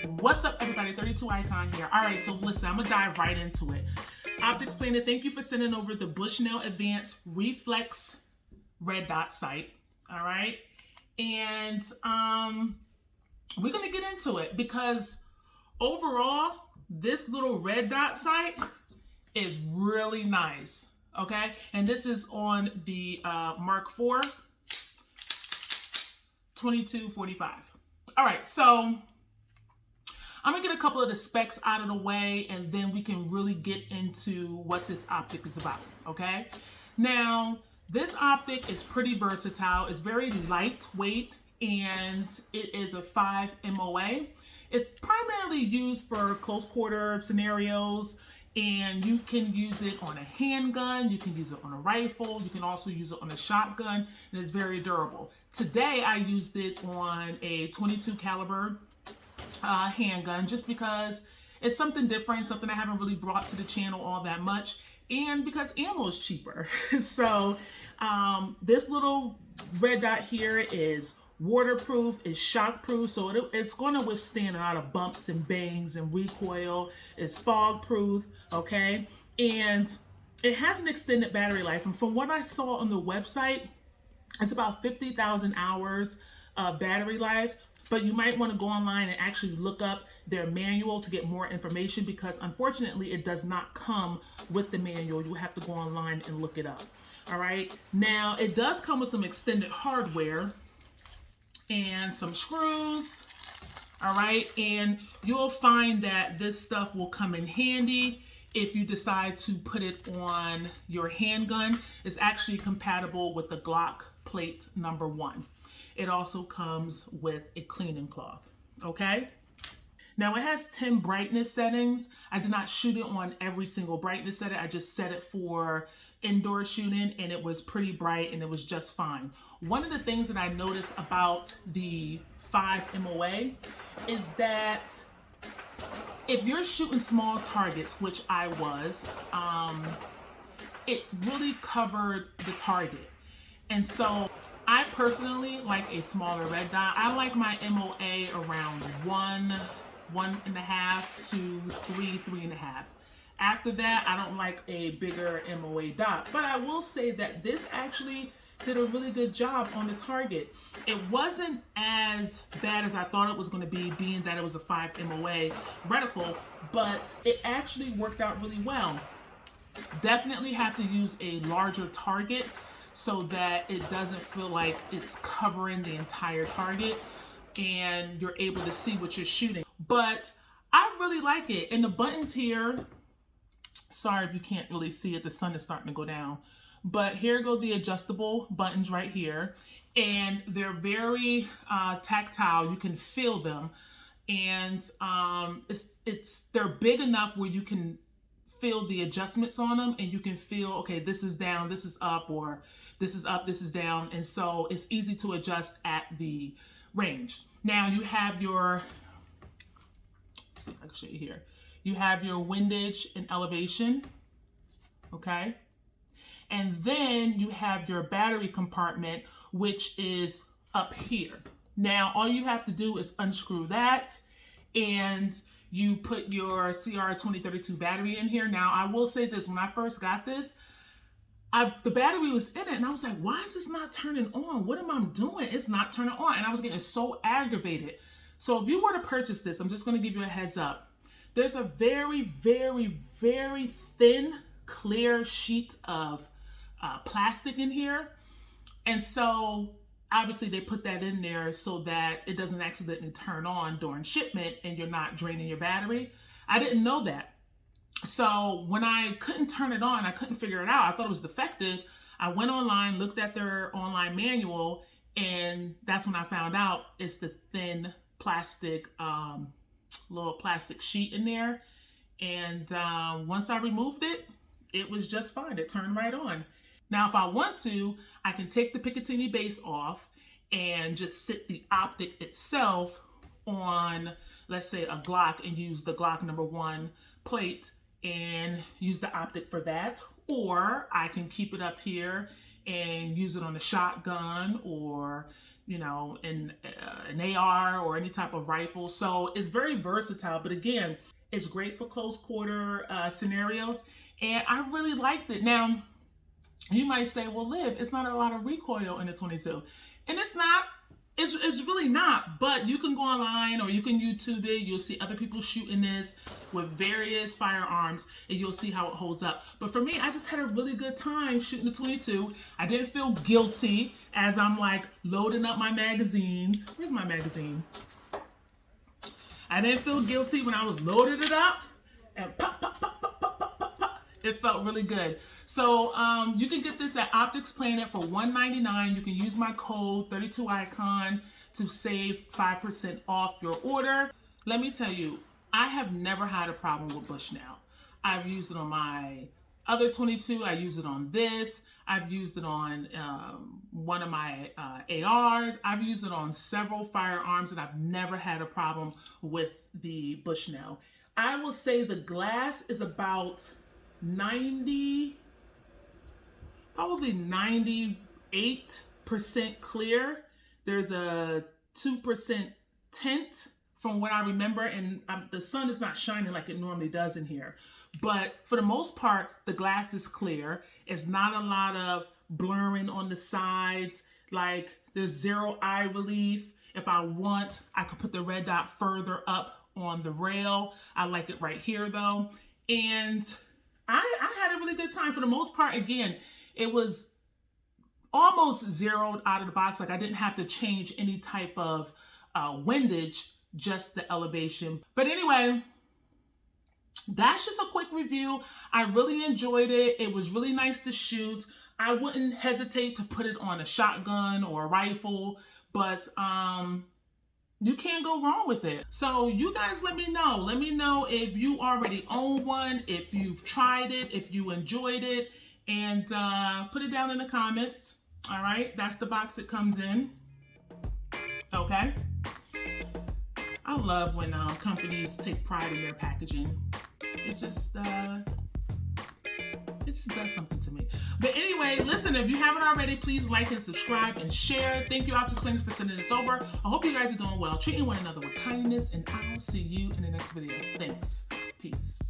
What's up, everybody? 32 Icon here. All right, so listen, I'm gonna dive right into it. Optics Planet, thank you for sending over the Bushnell Advanced Reflex red dot sight. All right, and we're gonna get into it because overall, this little red dot sight is really nice. Okay, and this is on the Mark IV 2245. All right, so I'm gonna get a couple of the specs out of the way and then we can really get into what this optic is about, okay? Now, this optic is pretty versatile. It's very lightweight and it is a 5 MOA. It's primarily used for close quarter scenarios, and you can use it on a handgun, you can use it on a rifle, you can also use it on a shotgun, and it's very durable. Today, I used it on a 22 caliber handgun just because it's something different, something I haven't really brought to the channel all that much, and because ammo is cheaper. So this little red dot here is waterproof, is shockproof, so it's going to withstand a lot of bumps and bangs and recoil. It's fog proof, okay, and it has an extended battery life, and from what I saw on the website, it's about 50,000 hours battery life, but you might want to go online and actually look up their manual to get more information because unfortunately it does not come with the manual. You have to go online and look it up. All right, now it does come with some extended hardware and some screws. All right, and you'll find that this stuff will come in handy if you decide to put it on your handgun. It's actually compatible with the Glock plate number 1. It also comes with a cleaning cloth, okay? Now it has 10 brightness settings. I did not shoot it on every single brightness setting. I just set it for indoor shooting and it was pretty bright and it was just fine. One of the things that I noticed about the 5 MOA is that if you're shooting small targets, which I was, it really covered the target. And so I personally like a smaller red dot. I like my MOA around 1.5 to 3.5. After that, I don't like a bigger MOA dot. But I will say that this actually did a really good job on the target. It wasn't as bad as I thought it was going to be, being that it was a 5 MOA reticle, but it actually worked out really well. Definitely have to use a larger target so that it doesn't feel like it's covering the entire target and you're able to see what you're shooting. But I really like it. And the buttons here, sorry if you can't really see it, the sun is starting to go down. But here go the adjustable buttons right here. And they're very tactile. You can feel them. And they're big enough where you can feel the adjustments on them and you can feel, okay, this is down, this is up, or this is up, this is down. And so it's easy to adjust at the range. Now you have your, let's see if I can show you here. You have your windage and elevation, okay? And then you have your battery compartment, which is up here. Now, all you have to do is unscrew that and you put your CR2032 battery in here. Now, I will say this, when I first got this, the battery was in it and I was like, why is this not turning on? What am I doing? It's not turning on. And I was getting so aggravated. So if you were to purchase this, I'm just gonna give you a heads up. There's a very, very, very thin, clear sheet of plastic in here. And so obviously they put that in there so that it doesn't accidentally turn on during shipment and you're not draining your battery. I didn't know that. So when I couldn't turn it on, I couldn't figure it out. I thought it was defective. I went online, looked at their online manual, and that's when I found out it's the thin plastic, little plastic sheet in there. And once I removed it, it was just fine. It turned right on. Now, if I want to, I can take the Picatinny base off and just sit the optic itself on, let's say, a Glock and use the Glock number 1 plate and use the optic for that. Or I can keep it up here and use it on a shotgun or you know, an AR or any type of rifle. So it's very versatile, but again, it's great for close quarter scenarios, and I really liked it. Now, you might say, well, Liv, it's not a lot of recoil in the 22. And it's not. It's really not, but you can go online or you can YouTube it. You'll see other people shooting this with various firearms, and you'll see how it holds up. But for me, I just had a really good time shooting the 22. I didn't feel guilty as I'm like loading up my magazines. Where's my magazine? I didn't feel guilty when I was loading it up and pop, pop, pop, pop, pop, pop, pop, pop. It felt really good. So you can get this at Optics Planet for $199. You can use my code 32icon to save 5% off your order. Let me tell you, I have never had a problem with Bushnell. I've used it on my other 22. I use it on this. I've used it on one of my ARs. I've used it on several firearms, and I've never had a problem with the Bushnell. I will say the glass is about probably 98% clear. There's a 2% tint from what I remember, and the sun is not shining like it normally does in here. But for the most part, the glass is clear. It's not a lot of blurring on the sides. Like, there's zero eye relief. If I want, I could put the red dot further up on the rail. I like it right here though. And I had a really good time. For the most part, again, it was almost zeroed out of the box. Like, I didn't have to change any type of windage, just the elevation. But anyway, that's just a quick review. I really enjoyed it. It was really nice to shoot. I wouldn't hesitate to put it on a shotgun or a rifle, but you can't go wrong with it. So you guys let me know. Let me know if you already own one, if you've tried it, if you enjoyed it, and put it down in the comments. All right, that's the box it comes in. Okay. I love when companies take pride in their packaging. It just does something to me. But anyway, listen, if you haven't already, please like and subscribe and share. Thank you, Optics Planet, for sending this over. I hope you guys are doing well, treating one another with kindness, and I'll see you in the next video. Thanks. Peace.